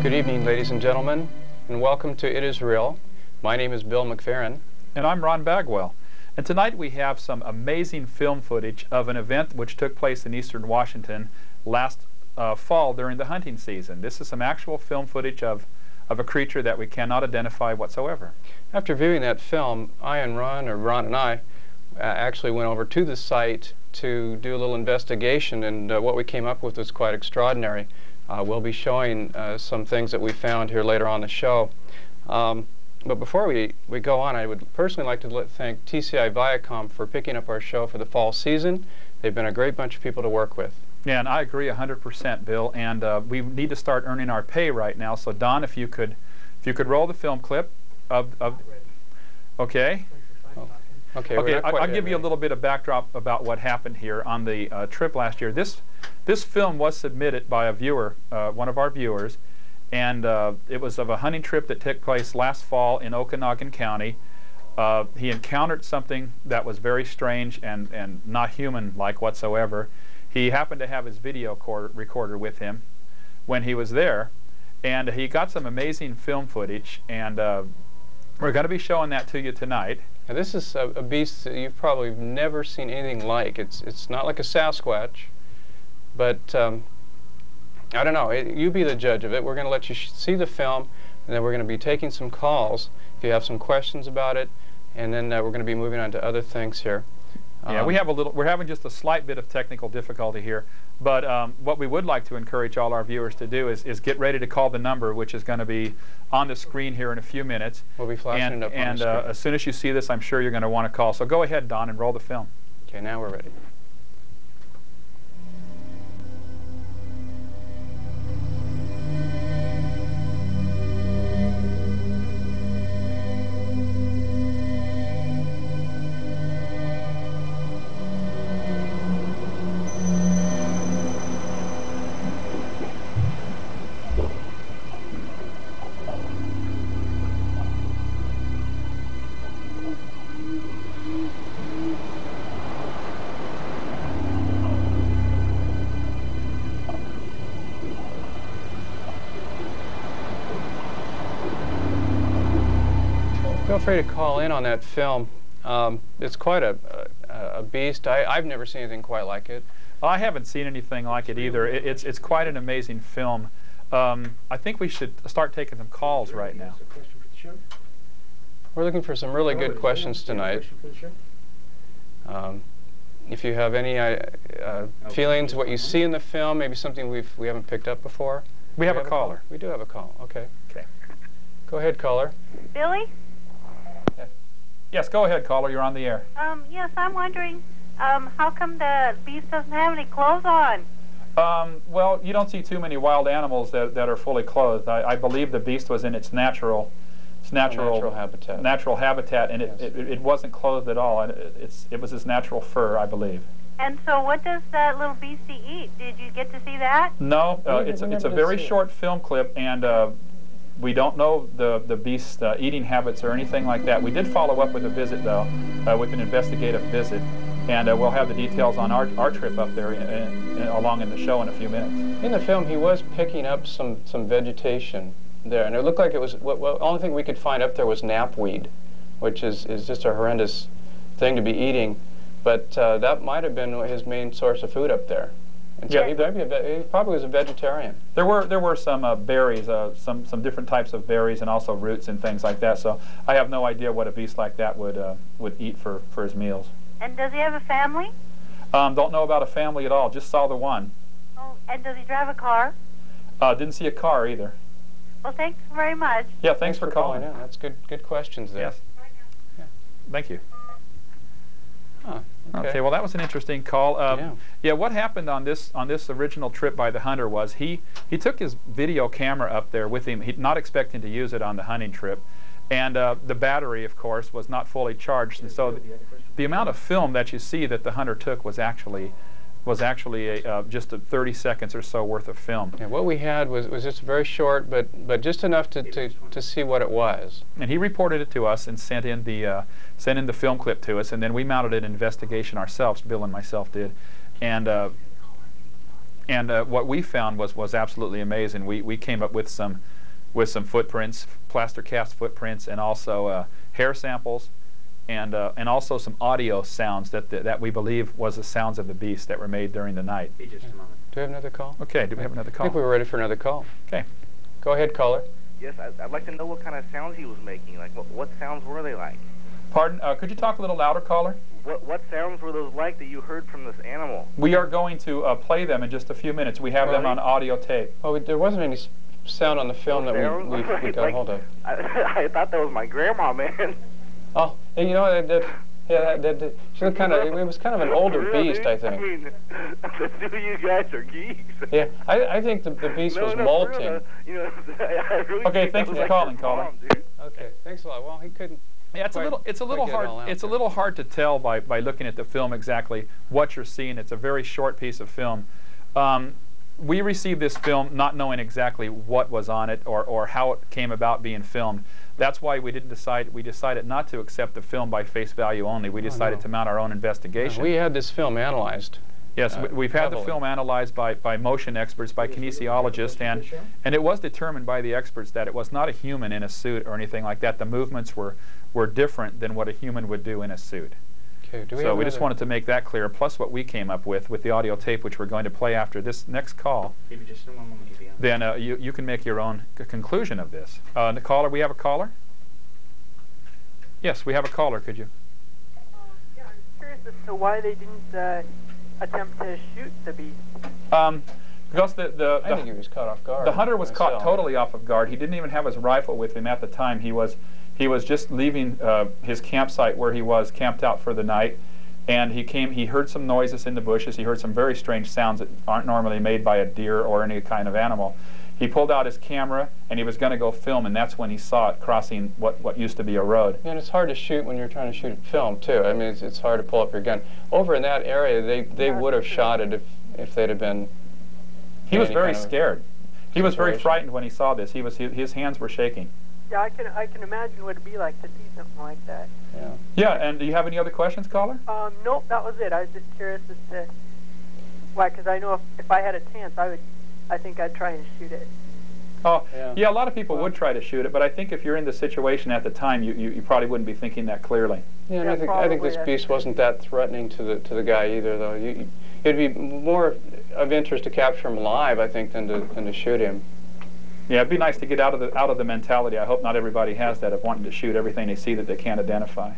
Good evening, ladies and gentlemen, and welcome to It Is Real. My name is Bill McFerrin. And I'm Ron Bagwell. And tonight we have some amazing film footage of an event which took place in eastern Washington last fall during the hunting season. This is some actual film footage of a creature that we cannot identify whatsoever. After viewing that film, Ron and I, actually went over to the site to do a little investigation, and what we came up with was quite extraordinary. We'll be showing some things that we found here later on the show. But before we go on, I would personally like to thank TCI Viacom for picking up our show for the fall season. They've been a great bunch of people to work with. Yeah, and I agree 100%, Bill. And we need to start earning our pay right now. So Don, if you could roll the film clip of okay. Okay, I'll give you a little bit of backdrop about what happened here on the trip last year. This film was submitted by a viewer, one of our viewers, and it was of a hunting trip that took place last fall in Okanogan County. He encountered something that was very strange and not human-like whatsoever. He happened to have his video recorder with him when he was there, and he got some amazing film footage, and we're going to be showing that to you tonight. Now, this is a beast that you've probably never seen anything like. It's not like a Sasquatch, but I don't know. You be the judge of it. We're going to let you see the film, and then we're going to be taking some calls if you have some questions about it, and then we're going to be moving on to other things here. Yeah, we're having just a slight bit of technical difficulty here, but what we would like to encourage all our viewers to do is get ready to call the number, which is going to be on the screen here in a few minutes. We'll be flashing it up on the screen. As soon as you see this, I'm sure you're going to want to call. So go ahead, Don, and roll the film. Okay, now we're ready. Feel free to call in on that film. It's quite a beast. I've never seen anything quite like it. Well, I haven't seen anything like it either. It's quite an amazing film. I think we should start taking some calls right now. We're looking for some really good questions tonight. If you have any feelings of what you see in the film, maybe something we haven't picked up before. We have a caller. We do have a call. Okay. Okay. Go ahead, caller. Billy? Yes, go ahead, caller. You're on the air. Yes, I'm wondering, how come the beast doesn't have any clothes on? Well, you don't see too many wild animals that are fully clothed. I believe the beast was in its natural habitat, and it wasn't clothed at all. It was its natural fur, I believe. And so, what does that little beastie eat? Did you get to see that? No, it's a very short film clip, and we don't know the beast's eating habits or anything like that. We did follow up with a visit, though, with an investigative visit, and we'll have the details on our trip up there along in the show in a few minutes. In the film, he was picking up some vegetation there, and it looked like it was, the only thing we could find up there was knapweed, which is just a horrendous thing to be eating, but that might have been his main source of food up there. And so yeah, he probably was a vegetarian. There were some berries, some different types of berries, and also roots and things like that. So I have no idea what a beast like that would eat for his meals. And does he have a family? Don't know about a family at all. Just saw the one. Oh, and does he drive a car? Didn't see a car either. Well, thanks very much. Yeah, thanks for calling. Yeah, that's good questions there. Yes. Yeah. Thank you. Huh. Okay, well, that was an interesting call. Yeah, what happened on this original trip by the hunter was he took his video camera up there with him, not expecting to use it on the hunting trip, and the battery, of course, was not fully charged, and so the amount of film that you see that the hunter took was actually just 30 seconds or so worth of film. Yeah, what we had was just very short, but just enough to see what it was. And he reported it to us and sent in the film clip to us, and then we mounted an investigation ourselves. Bill and myself did, and what we found was absolutely amazing. We came up with some with some footprints, plaster cast footprints, and also hair samples, and also some audio sounds that we believe was the sounds of the beast that were made during the night. Just a moment. Do we have another call? Okay, do we have another call? I think we were ready for another call. Okay. Go ahead, caller. Yes, I'd like to know what kind of sounds he was making. Like, what sounds were they like? Pardon? Could you talk a little louder, caller? What sounds were those like that you heard from this animal? We are going to play them in just a few minutes. We have them on audio tape. Oh, there wasn't any sound on the film that we got hold of. I thought that was my grandma, man. Oh, you know, she looked kind of, it was kind of an older beast, I think. I mean, the two of you guys are geeks. Yeah, I think the beast was molting. Real, you know, I really okay, thanks for calling, caller. Okay, thanks a lot. Well, he couldn't. Yeah, it's a little hard to tell by looking at the film exactly what you're seeing. It's a very short piece of film. We received this film not knowing exactly what was on it or how it came about being filmed. That's why we decided not to accept the film by face value only. We decided to mount our own investigation. We had this film analyzed. Yes, we've had the film analyzed by motion experts, by kinesiologists, and it was determined by the experts that it was not a human in a suit or anything like that. The movements were different than what a human would do in a suit. Okay, so we just wanted to make that clear, plus what we came up with the audio tape, which we're going to play after this next call. Then you can make your own conclusion of this. The caller, we have a caller? Yes, we have a caller. Could you? Yeah, I'm curious as to why they didn't attempt to shoot the beast. Because I think he was caught off guard. The hunter was caught totally off of guard. He didn't even have his rifle with him at the time. He was just leaving his campsite where he was camped out for the night, and he heard some noises in the bushes. He heard some very strange sounds that aren't normally made by a deer or any kind of animal. He pulled out his camera and he was going to go film, and that's when he saw it crossing what used to be a road. And it's hard to shoot when you're trying to shoot film too. I mean, it's hard to pull up your gun. Over in that area, they would have shot it if they'd have been. He was very scared. He was very frightened when he saw this. His hands were shaking. Yeah, I can imagine what it'd be like to see something like that. Yeah. Yeah, and do you have any other questions, caller? Nope, that was it. I was just curious as to why, because I know if I had a chance, I think I'd try and shoot it. Oh, yeah, a lot of people would try to shoot it, but I think if you're in the situation at the time, you probably wouldn't be thinking that clearly. Yeah, and I think this beast wasn't that threatening to the guy either, though. It'd be more of interest to capture him live, I think, than to shoot him. Yeah, it'd be nice to get out of the mentality. I hope not everybody has that of wanting to shoot everything they see that they can't identify.